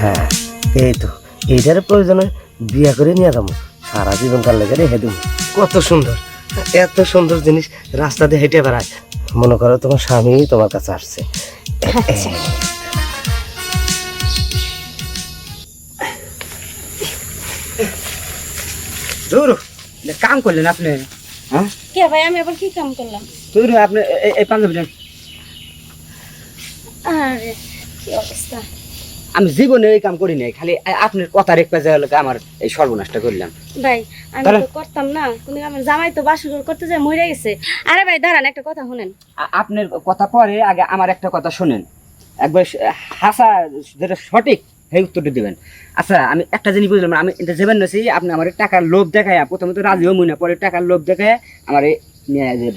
হ্যাঁ এই তো এইটার প্রয়োজনে বিয়া করে নিয়ে যাবো, সারা জীবন কাল লেগে রেখে দেবো। কত সুন্দর, এত সুন্দর জিনিস রাস্তাতে হেঁটে বেড়ায়, মনে করো তোমার স্বামী তোমার কাছে আসছে। ধুর, কাম করলেন আপনি? হ্যাঁ কে ভাই, আমি আবার কি কাম করলাম? ধুর, আপনি এই পাঞ্জাবিটা আরে কি অবস্থা! আমি জীবনে এই কাম করি নাই, খালি আপনার কথা রেখে আমার এই সর্বনাশটা করলাম। ভাই আমি তাহলে? তো করতাম না, কিন্তু আমার জামাই তো বাসর করতে যায় মরে গেছে। আরে ভাই দাঁড়ান, একটা কথা শুনেন। আপনার কথা পরে আগে আমার একটা কথা শুনেন, একবার হাসা যেটা সঠিক সেই উত্তরটা দিবেন। আচ্ছা আমি একটা জিনিস বুঝলাম, আমি এটা যাবেন নাছি, আপনি আমার টাকার লোভ দেখায়, প্রথমে তো রাজি হই না, পরে টাকার লোভ দেখায় আমার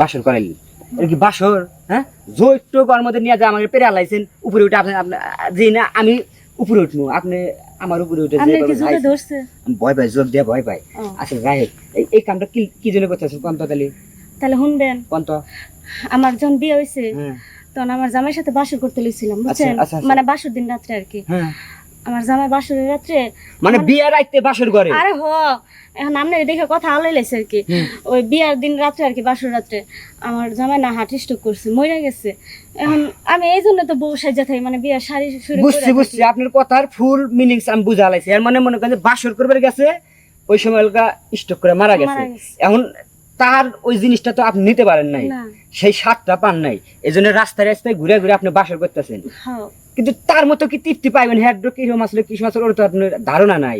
বাসর করাইলেন। এটা কি বাসর? হ্যাঁ, জৈট্যকর মধ্যে নিয়ে যা আমাকে পেরে আলাইছেন, উপরে উঠে আপনি যে না আমি উপরে উঠবো, আপনি আমার উপরে উঠে আপনি কি জোরে ধরছে? ভয় পাই, জোর দিয়ে ভয় পাই। ও। আচ্ছা যাই হোক, এই কামটা কি জন্য করতেছেন কোন তো? তাহলে শুনবেন, কোন তো? আমার যখন বিয়ে হয়েছে হ্যাঁ তখন আমার জামাইয়ের সাথে বাসর করতে লইছিলাম, বুঝছেন? আচ্ছা, আচ্ছা। মানে বাসর দিন রাত্রে আর কি। হ্যাঁ, আমার জামাই বাসরের রাত্রে মানে বিয়ে রাইতে বাসর করে? আরে হ, এখন আপনার দেখে কথা আলাইলাইছে আর কি। ওই বিয়ার দিন রাত্রে আর কি, বাসর রাত্রে আমার জামাই না হার্ট স্ট্রোক করছে, মরে গেছে। এখন আমি এই জন্য তো বউ সাজা থাকি, মানে বিয়ার শাড়ি শুরু বুঝছি, আপনার কথার ফুল মিনিংস আমি বুঝা লাইছি। এর মানে মনে করেন যে বাসর করবার গেছে, ওই সময় এলাকা স্ট্রোক করে মারা গেছে। এখন তার ওই জিনিসটা তো আপনি নিতে পারেন নাই, না। সেই স্বাদটা পান নাই, এই জন্য রাস্তায় রাস্তায় ঘুরে ঘুরে আপনি বাসর করতেছেন। হ্যাঁ, কিন্তু তার মতো কি তৃপ্তি পাইবেন? হ্যাঁ, কিরম আসলে কি আসলে ওর তো আপনার ধারণা নাই।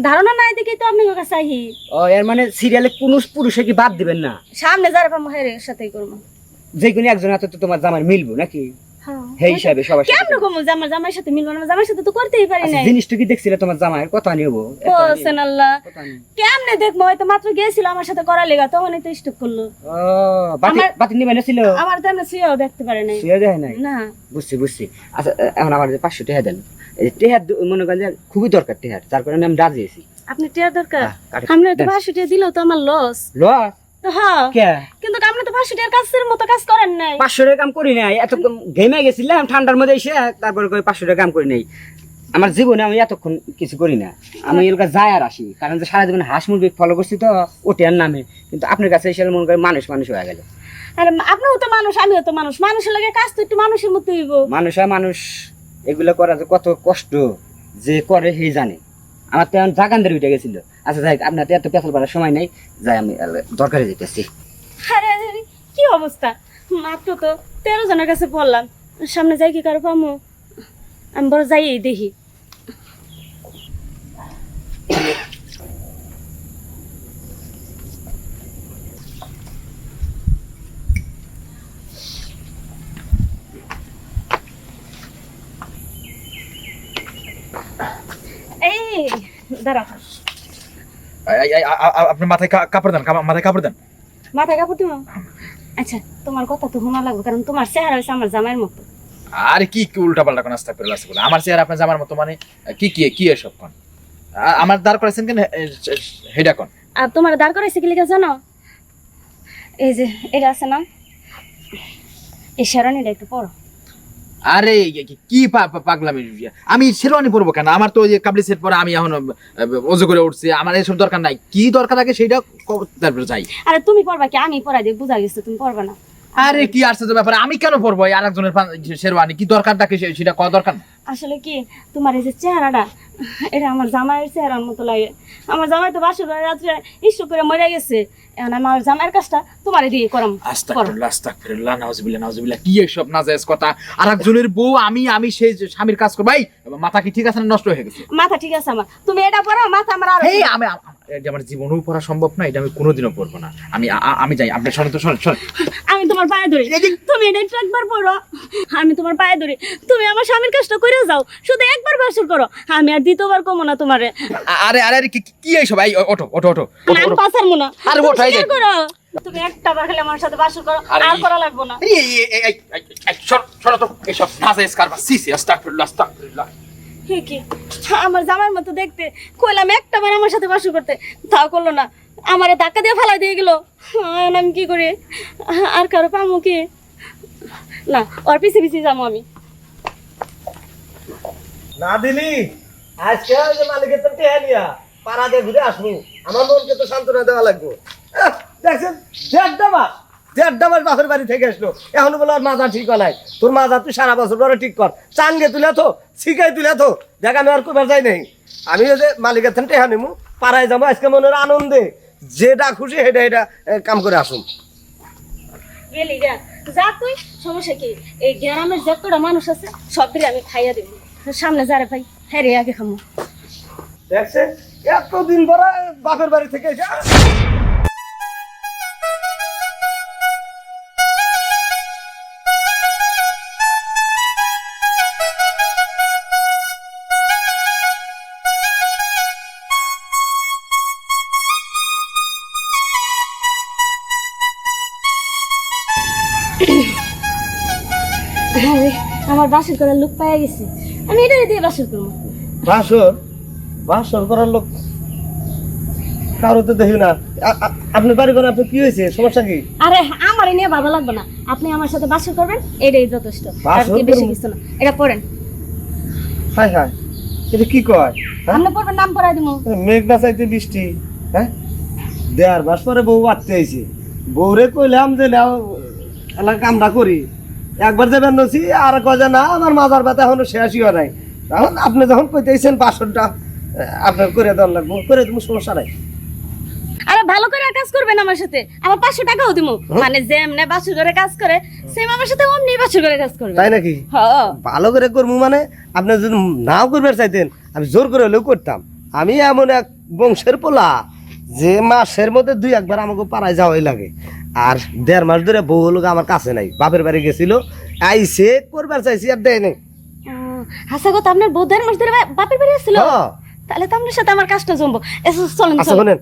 ধারণা নাই দেখি তো আপনার কাছে আহি। ও, এর মানে সিরিয়ালে কোন পুরুষে কি বাদ দিবেন না? সামনে যারা পাবো হের সাথেই করবো। যে কোনো একজন হাতে তো তোমার জামার মিলবো নাকি? হ্যাঁ, সেই হিসাবে সবার সাথে কেমন কমু যে আমার জামাইয়ের সাথে মিলবো না? আমার জামাইয়ের সাথে তো করতেই পারি আচ্ছা, নাই। জিনিসটা কি দেখছিলে তোমার জামাইয়ের কথা নিবো? বলছেন আল্লাহ, কেমনে দেখবো? হয়তো মাত্র গেছিল আমার সাথে করা লেগা, তখনই তো স্টক করলো। ও, বাতি আমার- বাতি নিবে না ছিল? আমার তো আমরা শুয়েও দেখতে পারে নাই। শুয়ে যায় নাই? না, বুঝছি। আচ্ছা এখন আমার 500 টাকা দেন। এই টেহার মনে করেন যে খুবই দরকার টেহার, তার কারণে আমি রাজি আছি। আপনি টিয়ার দরকার? কাটে। আমরা তো দেন। 500 টাকা দিলেও তো আমার লস। লস? তো হ্যাঁ, কে? কিন্তু আপনি তো 500 টাকার কাজের মতো কাজ করেন নাই। 500 টাকা কাম করি নাই, এত ঘেমে গেছিলাম ঠান্ডার মধ্যে এসে, তারপরে 500 টাকা কাম করি নাই। আমার জীবনে আমি এতক্ষণ কিছু করি না, আমি এলাকা যাই আর আসি, কারণ যে সারা জীবন হাঁস মুরগি ফলো করছি তো ওটার নামে। কিন্তু আপনার কাছে এসে মনে করেন মানুষ হয়ে গেল। আর আপনিও তো মানুষ, আমিও তো মানুষ, মানুষের লাগে কাজ তো একটু মানুষের মতো হইব। মানুষ এগুলো করা যে কত কষ্ট যে করে সেই জানে। আমার তো এখন জাগানদের উঠে গেছিল। আচ্ছা যাই, আপনার তো এত পেছাল পাড়ার সময় নেই, যাই আমি দরকারে যেতেছি। আরে আরে, কি অবস্থা! মাত্র তো 13 জনের কাছে পড়লাম, সামনে যাই কি কারো পামো? আমি বড় যাই দেখি। এই দাঁড়া, আপনি মাথায় কাপড় দেন, মাথায় কাপড় দেন। মাথায় কাপড় দিব? আচ্ছা, তোমার কথা তো শোনা লাগবে, কারণ তোমার চেহারা হয়েছে আমার জামাইয়ের মতো। আরে কি উল্টা পাল্টা কোন আস্তে করে লাস্তে বলে আমার চেহারা আপনার জামার মতো, মানে কি এসব কোন? আমার দাঁড় করাইছেন কেন হেডা কোন? আর তোমার দাঁড় করাইছে কি লিখে জানো? এই যে এটা আছে না, এই শেরওয়ানিটা একটু পরো। আরে কি পাগলামি! আমি শেরওয়ানি পরবো কেন? আমার তো ওই যে কাবলি সেট পরে আমি এখন ওজু করে উঠছি, আমার এসব দরকার নাই। কি দরকার আগে সেইটা তারপরে যাই। আরে তুমি পরবা কি? আমি পরাই দিই, বুঝা গেছে তুমি পরবা না। আরে কি আশ্চর্য ব্যাপার, আমি কেন পরবো আরেকজনের শেরওয়ানি? কি দরকারটা কি সেটা কত দরকার না। আসলে কি, তোমার এই যে চেহারাটা, এটা আমার জামাইয়ের চেহারার মতো লাগে। আমার জামাই তো বাসর রাত্রে স্ট্রোক করে মরে গেছে, এখন আমার জামাইয়ের কাজটা তোমারে দিয়ে করাম। আস্তাগফিরুল্লাহ, নাউজুবিল্লাহ, কি এসব নাজায়েজ কথা? আরেকজনের বউ আমি সেই স্বামীর কাজ করব? ভাই মাথা কি ঠিক আছে না নষ্ট হয়ে গেছে? মাথা ঠিক আছে আমার, তুমি এটা পরো, মাথা আমার আর এই এটা আমার জীবনেও পড়া সম্ভব না, এটা আমি কোনোদিনও পড়বো না। আমি যাই, আপনি শোনেন তো, শোনেন। আমি তোমার পায়ে ধরি, তুমি এটা একটু একবার পড়ো। আমি তোমার পায়ে ধরি, তুমি আমার স্বামীর কাজটা করে যাও, শুধু একবার বাসর করো, আমি আর দ্বিতীয়বার কমো না তোমারে। আরে কি এইসব? এই ওঠো। আমি পাছার মুনা, আরে তুমি ওঠো, এই যে। স্বীকার করো, তুমি একটা বার খালি আমার সাথে বাসর করো, আরে আর করা লাগবে না। শোনো তো, এসব নাজায়েজ কারবার। আস্তাগফিরুল্লাহ। হে কি, আমার জামার মতো দেখতে, কইলাম একটা বার আমার সাথে বাসর করতে, তাও করলো না, আমারে ধাক্কা দিয়ে ফেলাই দিয়ে গেল। আমি কি করি? আর কারো পামো কি? না, ওর পিছে যাবো আমি। না দিলি আজকে ওই যে মালিকের তো টেহা নিয়া পাড়াতে ঘুরে আসবো, আমার মনকে তো সান্ত্বনা দেওয়া লাগবে। দেখছেন দেড়টা মাস বাপের বাড়ি থেকে আসলো, এখনো বলে আর মাজা ঠিক হয় নাই। তোর মাজা তুই সারা বছর ধরে ঠিক কর, চাঙ্গে তুলে তো শিখাই তুলে তো দেখ, আমি আর কোবার যাই নাই। আমি ওই যে মালিকের থেকে টেহা নিমু, পাড়ায় যাবো আজকে মনের আনন্দে, যেটা খুশি সেটা এটা কাম করে আসুন। গেলি যা যা তুই, সমস্যা কি? এই গ্রামের যতটা মানুষ আছে সব দিকে আমি খাইয়া দেবো। সামনে যারে ভাই হ্যাঁ রে আগে খামো। দেখছেন এতদিন পরে বাপের বাড়ি থেকে এসে হ্যাঁ রে, আমার বাসর করার লোক পাইয়া গেছে, আমি এটা দিয়ে বাসর করবো। বাসর বাসর করার লোক কারো তো দেখি না। আপনি বাড়ি করেন, আপনি কি হয়েছে, সমস্যা কি? আরে আমার নিয়ে ভালো লাগবে না, আপনি আমার সাথে বাসর করবেন এটাই যথেষ্ট, আর বাসর কি বেশি করবো? কিছু না। এটা পড়েন। হায় হায়, এটা কি কয়? হ্যাঁ? আপনি পড়বেন, নাম পড়াই দিব। মেঘ না চাইতে বৃষ্টি, হ্যাঁ 1.5 মাস পরে বউ বাড়তে আইছে, বউরে কইলাম যে নাও এলাকা কামটা করি, একবার যে বেঁধেছি আর কয় যে না আমার মাজার ব্যথা এখনো শেষই হয় নাই। তখন আপনি যখন কইতেছেন বাসনটা আপনার করে দেওয়ার লাগবো, করে দেবো, সমস্যা নাই। আরে ভালো করে কাজ করবেন আমার সাথে, আমার 500 টাকাও দিব। মানে যেমনে বাসর করে কাজ করে সেম আমার সাথে অমনি বাসর করে কাজ করবে। তাই নাকি? হ্যাঁ ভালো করে করবো মানে আপনি যদি নাও করবে চাইতেন আমি জোর করে হলেও করতাম। আমি এমন এক বংশের পোলা যে মাসের মধ্যে 2-1 আমাকে পাড়ায় যাওয়াই লাগে। আর 1.5 মাস ধরে বউ লোক আমার কাছে নাই, বাপের বাড়ি গেছিল, আইসে করবার চাইছি আর দেয় নাই। হাসা কথা, আপনার বউ 1.5 মাস ধরে বাপের বাড়ি আসছিল? হ্যাঁ। তাহলে তো আপনার সাথে আমার কাজটা জমবো। এসো চলেন আচ্ছা চলেন। শোনেন,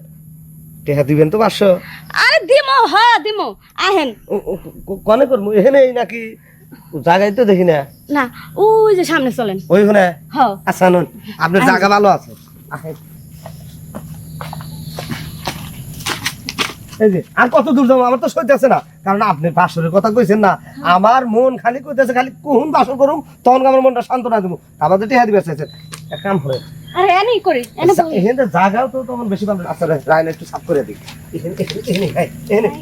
টেহা দিবেন তো 500? আরে দিমো, হ্যাঁ দিমো, আহেন। কনে করবো এখানে নাকি জায়গায় তো দেখি না? না ওই যে সামনে চলেন। ওইখানে? হ্যাঁ আচ্ছা নুন, আপনার জায়গা ভালো আছে। আহেন। এই যে আর কত দূর যাবো, আমার তো সইতেছে না, কারণ আপনি বাসরের কথা কইছেন না, আমার মন খালি কইতেছে খালি কখন বাসর করুম, তখন আমার মনটা সান্ত্বনা দেবো। আবার তো টেহা দিবে চাইছেন, এক কাম করে আরে এনি করি এনে বই। এখানে জায়গাও তো তখন বেশি ভালো। আচ্ছা রাইন একটু সাফ করে দিই। এখানে হাই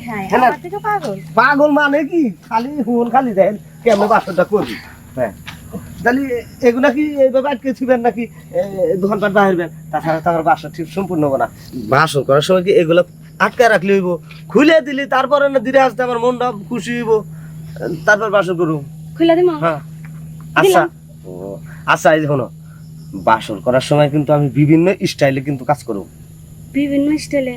হ্যাঁ, আমার থেকে পাগল। পাগল মানে কি, খালি হুন খালি দেন কেমন বাসনটা করবি। হ্যাঁ তাহলে এগুলা কি এইভাবে আটকে ছিবেন নাকি দোকানপাট বাহিরবেন? তাছাড়া তো আমার বাসন ঠিক সম্পূর্ণ হবো না। বাসন করার সময় কি এগুলো আটকে রাখলে হইব? খুলে দিলি তারপরে না ধীরে আসতে আমার মনটা খুশি হইব, তারপর বাসন করবো। খুলে দিমো। হ্যাঁ আচ্ছা। ও আচ্ছা, এই শোনো, বাসন করার সময় কিন্তু আমি বিভিন্ন স্টাইলে কিন্তু কাজ করবো। বিভিন্ন স্টাইলে?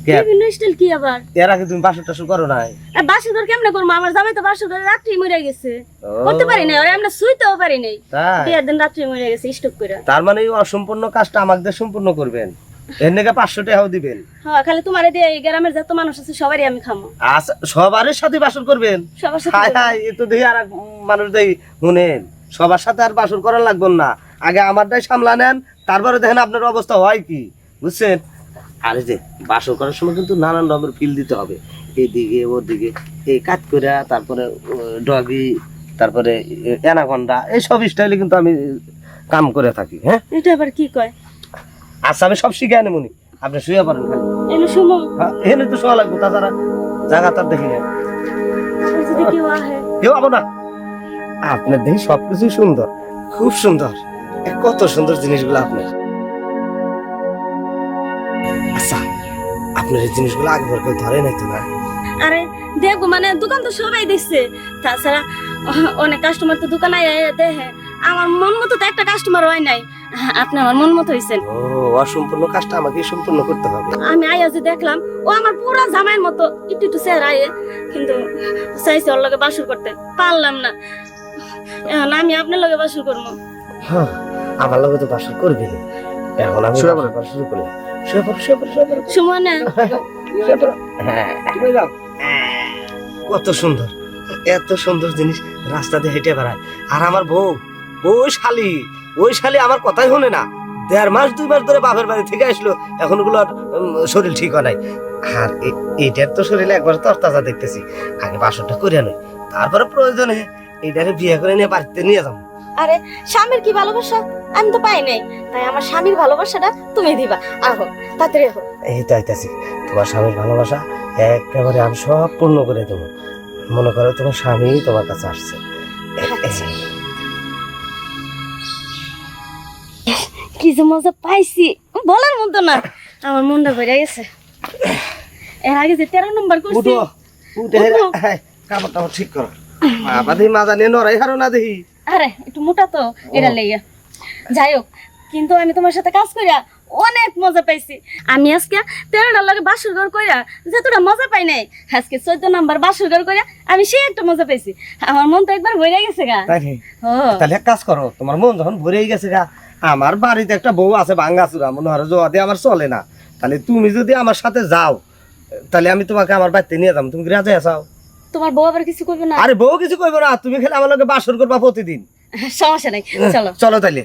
কে? বিভিন্ন স্টাইল কি আবার? এর আগে তুমি বাসন টাসন করো নাই? আর বাসর ঘর কেমনে করবো? আমার জামাই তো বাসর ঘরে রাত্রি মরে গেছে, ও। করতে পারি না, ওরে আমরা শুইতেও পারি নাই। তাই? বিয়ের দিন রাত্রি মরে গেছে স্টক করে। তার মানে এই অসম্পূর্ণ কাজটা আমাদের সম্পূর্ণ করবেন, এর নাকি 500 টাকাও দিবেন? হ্যাঁ খালি তোমারে দিয়ে এই গ্রামের যত মানুষ আছে সবারই আমি খামো। আচ্ছা সবার সাথে বাসন করবেন? সবার সাথে হায় করবো। হায়, এ তো দেখি আর এক মানুষ দেখি শুনেন, সবার সাথে আর বাসন করা লাগবে না, আগে আমারটাই সামলা নেন, তারপরে দেখেন আপনার অবস্থা হয় কি, বুঝছেন? আর এই যে বাসন করার সময় কিন্তু নানান রকমের ফিল দিতে হবে, এদিকে ওদিকে, এই কাট করে, তারপরে ডগি, তারপরে অ্যানাকন্ডা, এই সব স্টাইলে কিন্তু আমি কাম করে থাকি। হ্যাঁ এটা আবার কি কয়? আচ্ছা আমি সব শিখে আনি মনি, আপনি শুয়ে পারেন খালি। এনে শুমো, হ্যাঁ এখানে তো শোয়া লাগবো, তাছাড়া জায়গা তার দেখি না, ওই যদি কেউ আহে। কেউ পাবো না। আপনার দেখি সবকিছুই সুন্দর, খুব সুন্দর, কত সুন্দর জিনিসগুলো আপনার। আচ্ছা আপনার এই জিনিসগুলো আগে কেউ ধরে নাই তো? না আরে দেখবো মানে দোকান তো সবাই দেখছে, তাছাড়া অনেক কাস্টমার তো দোকানে দেখে, আমার মন মতো তো একটা কাস্টমার হয় নাই, আপনি আমার মন মতো হয়েছেন। ও, অসম্পূর্ণ কাজটা আমাকে সম্পূর্ণ করতে হবে। আমি আয়া যে দেখলাম ও আমার পুরা জামাইয়ের মতো, একটু একটু চেহারা আয়ে, কিন্তু চাইছে ওর লগে বাসর করতে পারলাম না, এখন আমি আপনার লগে বাসর করবো। হ্যাঁ আমার লগে তো বাসর করবি, এখন আমি শুয়ে পড়ো। বাসর শুরু করলাম। শুয়ে পড়ো, শুয়ে পড়ো, শুয়ে পড়ো, সময় না শুয়ে পড়ো। হ্যাঁ কত সুন্দর, এত সুন্দর জিনিস রাস্তা দিয়ে হেঁটে বেড়ায়, আর আমার বউ, ওই শালি আমার কথাই শোনে না। 1.5 মাস 2 মাস ধরে বাপের বাড়ি থেকে আসলো, এখন ওগুলো শরীর ঠিক হয় নাই। আর এইটার তো শরীরে একবার তরতাজা দেখতেছি, আগে বাসনটা করে নই, তারপরে প্রয়োজনে এইটারে বিয়ে করে নিয়ে বাড়িতে নিয়ে যাবো। আরে স্বামীর কি ভালোবাসা আমি তো পাই নাই, তাই আমার স্বামীর ভালোবাসাটা তুমি দিবা। আহো তাড়াতাড়ি আহো। এই তো আইতাছি, তোমার স্বামীর ভালোবাসা একেবারে আমি সব পূর্ণ করে দেবো। মনে করো তোমার স্বামী তোমার কাছে আসছে। আচ্ছা। কি যে মজা পাইছি বলার মতো না, আমার মনটা ভরে গেছে। এর আগে যে 13 নম্বর করছি। উঠো উঠে উঠো। কাপড় টাপড় ঠিক করো। বাবা দেখি মাজা নিয়ে নড়াই হারো না দেখি। আরে একটু মোটা তো এটা লেগে। যাই হোক, কিন্তু আমি তোমার সাথে কাজ কইরা অনেক মজা পাইছি। আমি আজকে 13টার লগে বাসর ঘর কইরা যতটা মজা পাই নাই, আজকে 14 নাম্বার বাসর ঘর কইরা আমি সেই একটা মজা পাইছি। আমার মন তো একবার ভরে গেছে গা। তাই নি? ও তাহলে এক কাজ করো, তোমার মন যখন ভরেই গেছে গা, আমার বাড়িতে একটা বউ আছে ভাঙ্গাচুরা, মনে হয় যদি আমার চলে না, তাহলে তুমি যদি আমার সাথে যাও তাহলে আমি তোমাকে আমার বাড়িতে নিয়ে যাবো। তুমি কি রাজি আছো? তোমার বউ আবার কিছু করবে না? আরে বউ কিছু কইবো না, তুমি খেলে আমার লগে বাসর করবা প্রতিদিন। সমস্যা নাই, চলো। চলো তাইলে।